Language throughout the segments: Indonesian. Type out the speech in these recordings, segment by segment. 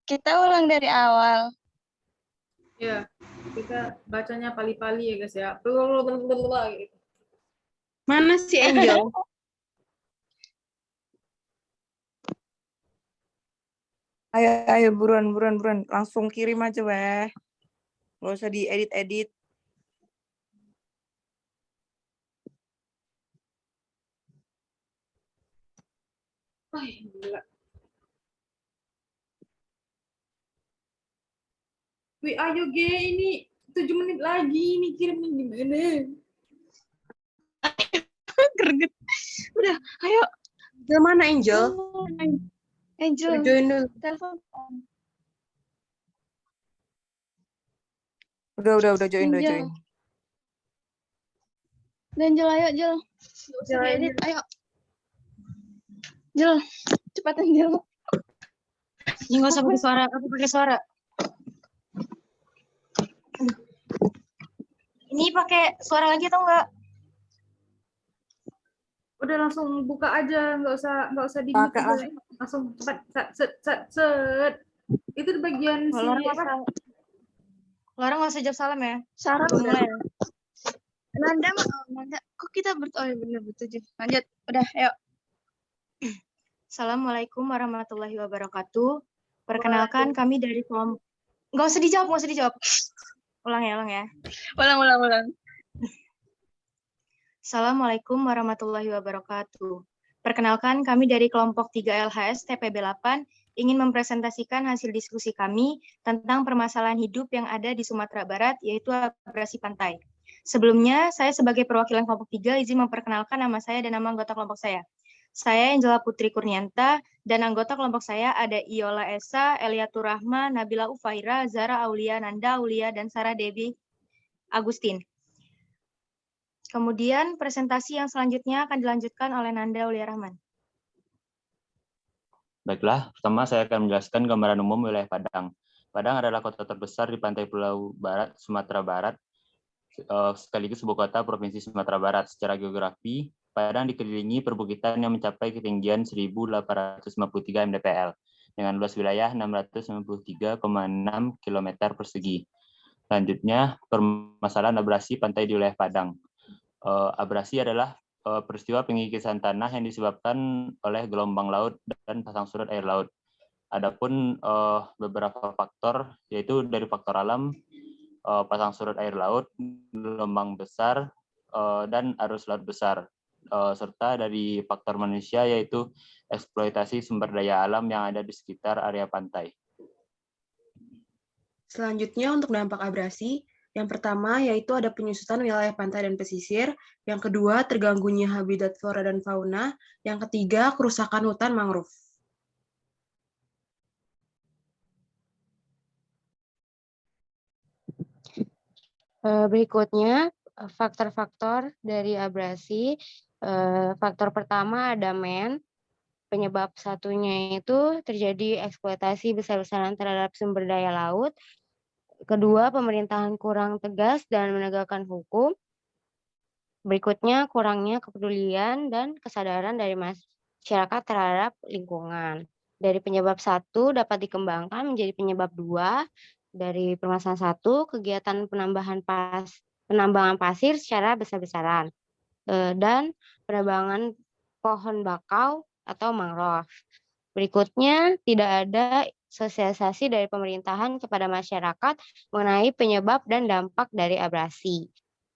Kita ulang dari awal. Ya, kita bacanya pali-pali ya guys ya. Gitu. Mana si Angel? Ayo, buruan. Langsung kirim aja, weh. Nggak usah diedit-edit. Gila. Wih, ayo Ge, ini 7 menit lagi. Ini kirimnya gimana? Greget. Udah, ayo. Ke mana Angel? Angel, Join dulu. telepon. Udah join. Dan Jel, ayo Jel. Nggak usah diedit, ayo. Jel, cepatan Jel. Ini nggak usah pakai suara. Aku pakai suara. Ini pakai suara lagi atau enggak? Udah langsung buka aja, nggak usah di Pakai lah. langsung cepat set. Itu di bagian si apa? Lara nggak usah jawab salam ya. Sarah Belum mulai. Nanda, kok kita bener bertujuh. Lanjut, udah, ayo. Assalamualaikum warahmatullahi wabarakatuh. Perkenalkan kami dari kelompok. Nggak usah dijawab. Ulang ya. Ulang. Assalamualaikum warahmatullahi wabarakatuh. Perkenalkan kami dari kelompok 3 LHS TPB 8 ingin mempresentasikan hasil diskusi kami tentang permasalahan hidup yang ada di Sumatera Barat, yaitu abrasi pantai. Sebelumnya, saya sebagai perwakilan kelompok 3 izin memperkenalkan nama saya dan nama anggota kelompok saya. Saya Angela Putri Kurnianta, dan anggota kelompok saya ada Iola Esa, Eliatur Rahma, Nabila Ufaira, Zara Aulia, Nanda Aulia, dan Sarah Devi Agustin. Kemudian presentasi yang selanjutnya akan dilanjutkan oleh Nanda Aulia Rahman. Baiklah, pertama saya akan menjelaskan gambaran umum wilayah Padang. Padang adalah kota terbesar di pantai Pulau Barat, Sumatera Barat, sekaligus ibu kota Provinsi Sumatera Barat. Secara geografi, Padang dikelilingi perbukitan yang mencapai ketinggian 1.853 mdpl, dengan luas wilayah 693,6 km persegi. Selanjutnya, permasalahan abrasi pantai di wilayah Padang. Abrasi adalah peristiwa pengikisan tanah yang disebabkan oleh gelombang laut dan pasang surut air laut. Adapun beberapa faktor, yaitu dari faktor alam, pasang surut air laut, gelombang besar, dan arus laut besar, serta dari faktor manusia, yaitu eksploitasi sumber daya alam yang ada di sekitar area pantai. Selanjutnya untuk dampak abrasi, yang pertama yaitu ada penyusutan wilayah pantai dan pesisir, yang kedua terganggunya habitat flora dan fauna, yang ketiga kerusakan hutan mangrove. Berikutnya faktor-faktor dari abrasi. Faktor pertama ada penyebab satunya itu terjadi eksploitasi besar-besaran terhadap sumber daya laut. Kedua, pemerintahan kurang tegas dan menegakkan hukum. Berikutnya, kurangnya kepedulian dan kesadaran dari masyarakat terhadap lingkungan. Dari penyebab satu dapat dikembangkan menjadi penyebab dua. Dari permasalahan satu, kegiatan penambangan pasir secara besar-besaran. Dan penebangan pohon bakau atau mangrove. Berikutnya, tidak ada sosialisasi dari pemerintahan kepada masyarakat mengenai penyebab dan dampak dari abrasi.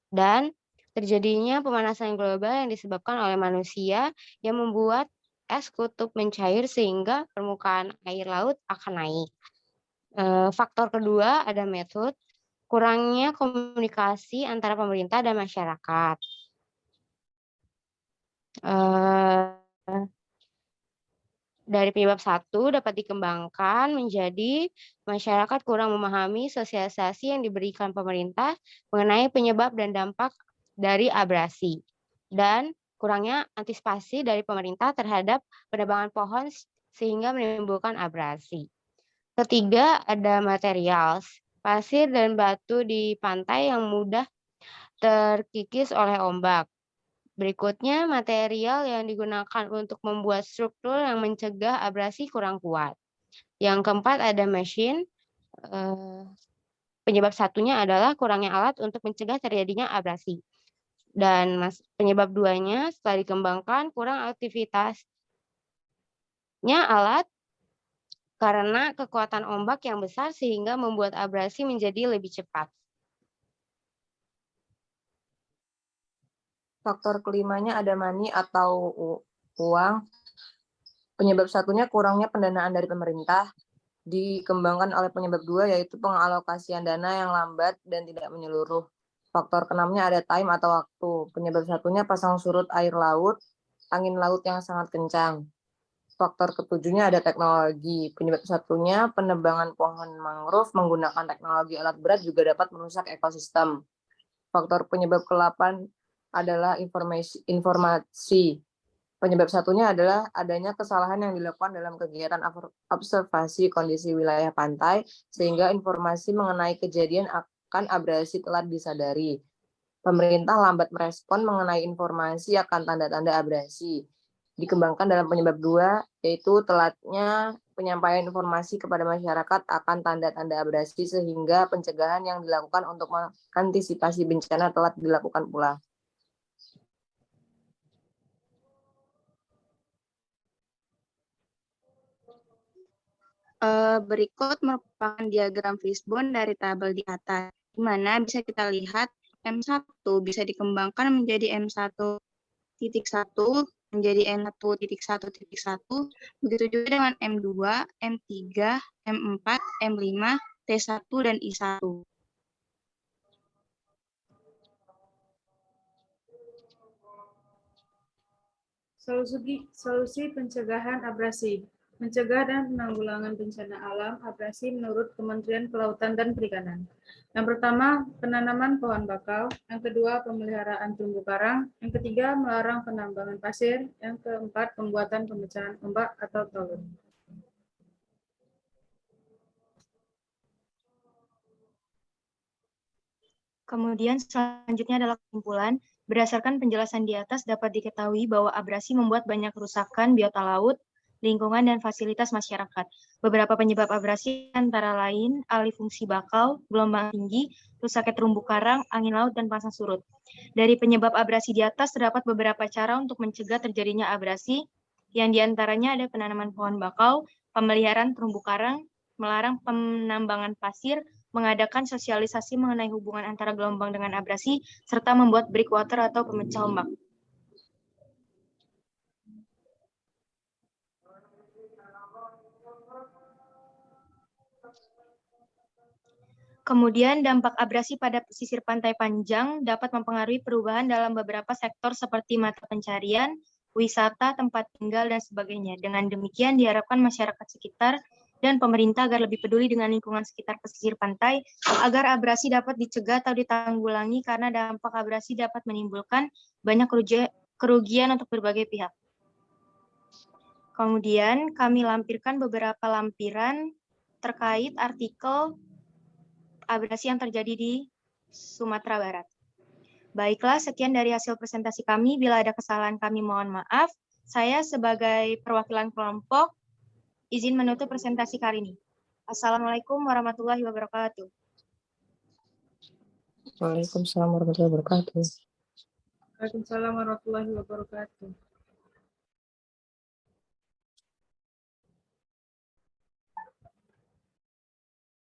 Dan terjadinya pemanasan global yang disebabkan oleh manusia yang membuat es kutub mencair sehingga permukaan air laut akan naik. Faktor kedua ada metode, kurangnya komunikasi antara pemerintah dan masyarakat. Dari penyebab satu dapat dikembangkan menjadi masyarakat kurang memahami sosialisasi yang diberikan pemerintah mengenai penyebab dan dampak dari abrasi, dan kurangnya antisipasi dari pemerintah terhadap penebangan pohon sehingga menimbulkan abrasi. Ketiga ada material, pasir dan batu di pantai yang mudah terkikis oleh ombak. Berikutnya, material yang digunakan untuk membuat struktur yang mencegah abrasi kurang kuat. Yang keempat ada machine. Penyebab satunya adalah kurangnya alat untuk mencegah terjadinya abrasi. Dan penyebab duanya setelah dikembangkan kurang aktivitasnya alat karena kekuatan ombak yang besar sehingga membuat abrasi menjadi lebih cepat. Faktor kelimanya ada money atau uang. Penyebab satunya kurangnya pendanaan dari pemerintah. Dikembangkan oleh penyebab dua, yaitu pengalokasian dana yang lambat dan tidak menyeluruh. Faktor keenamnya ada time atau waktu. Penyebab satunya pasang surut air laut, angin laut yang sangat kencang. Faktor ketujuhnya ada teknologi. Penyebab satunya penebangan pohon mangrove menggunakan teknologi alat berat juga dapat merusak ekosistem. Faktor penyebab ke-8 adalah informasi. Penyebab satunya adalah adanya kesalahan yang dilakukan dalam kegiatan observasi kondisi wilayah pantai, sehingga informasi mengenai kejadian akan abrasi telat disadari. Pemerintah lambat merespon mengenai informasi akan tanda-tanda abrasi. Dikembangkan dalam penyebab 2, yaitu telatnya penyampaian informasi kepada masyarakat akan tanda-tanda abrasi, sehingga pencegahan yang dilakukan untuk mengantisipasi bencana telat dilakukan pula. Berikut merupakan diagram fishbone dari tabel di atas, di mana bisa kita lihat M1 bisa dikembangkan menjadi M1.1 menjadi M1.1.1, begitu juga dengan M2, M3, M4, M5, T1, dan I1. Solusi pencegahan abrasi. Mencegah dan penanggulangan bencana alam abrasi menurut Kementerian Kelautan dan Perikanan. Yang pertama, penanaman pohon bakau. Yang kedua, pemeliharaan terumbu karang. Yang ketiga, melarang penambangan pasir. Yang keempat, pembuatan pemecahan ombak atau tawon. Kemudian selanjutnya adalah kesimpulan. Berdasarkan penjelasan di atas dapat diketahui bahwa abrasi membuat banyak kerusakan biota laut, lingkungan, dan fasilitas masyarakat. Beberapa penyebab abrasi antara lain alih fungsi bakau, gelombang tinggi, rusaknya terumbu karang, angin laut, dan pasang surut. Dari penyebab abrasi di atas terdapat beberapa cara untuk mencegah terjadinya abrasi, yang diantaranya ada penanaman pohon bakau, pemeliharaan terumbu karang, melarang penambangan pasir, mengadakan sosialisasi mengenai hubungan antara gelombang dengan abrasi, serta membuat breakwater atau pemecah ombak. Kemudian dampak abrasi pada pesisir pantai panjang dapat mempengaruhi perubahan dalam beberapa sektor seperti mata pencarian, wisata, tempat tinggal, dan sebagainya. Dengan demikian diharapkan masyarakat sekitar dan pemerintah agar lebih peduli dengan lingkungan sekitar pesisir pantai, agar abrasi dapat dicegah atau ditanggulangi karena dampak abrasi dapat menimbulkan banyak kerugian untuk berbagai pihak. Kemudian kami lampirkan beberapa lampiran terkait artikel abrasi yang terjadi di Sumatera Barat. Baiklah, sekian dari hasil presentasi kami. Bila ada kesalahan kami mohon maaf. Saya sebagai perwakilan kelompok izin menutup presentasi kali ini. Assalamualaikum warahmatullahi wabarakatuh. Waalaikumsalam warahmatullahi wabarakatuh. Waalaikumsalam warahmatullahi wabarakatuh.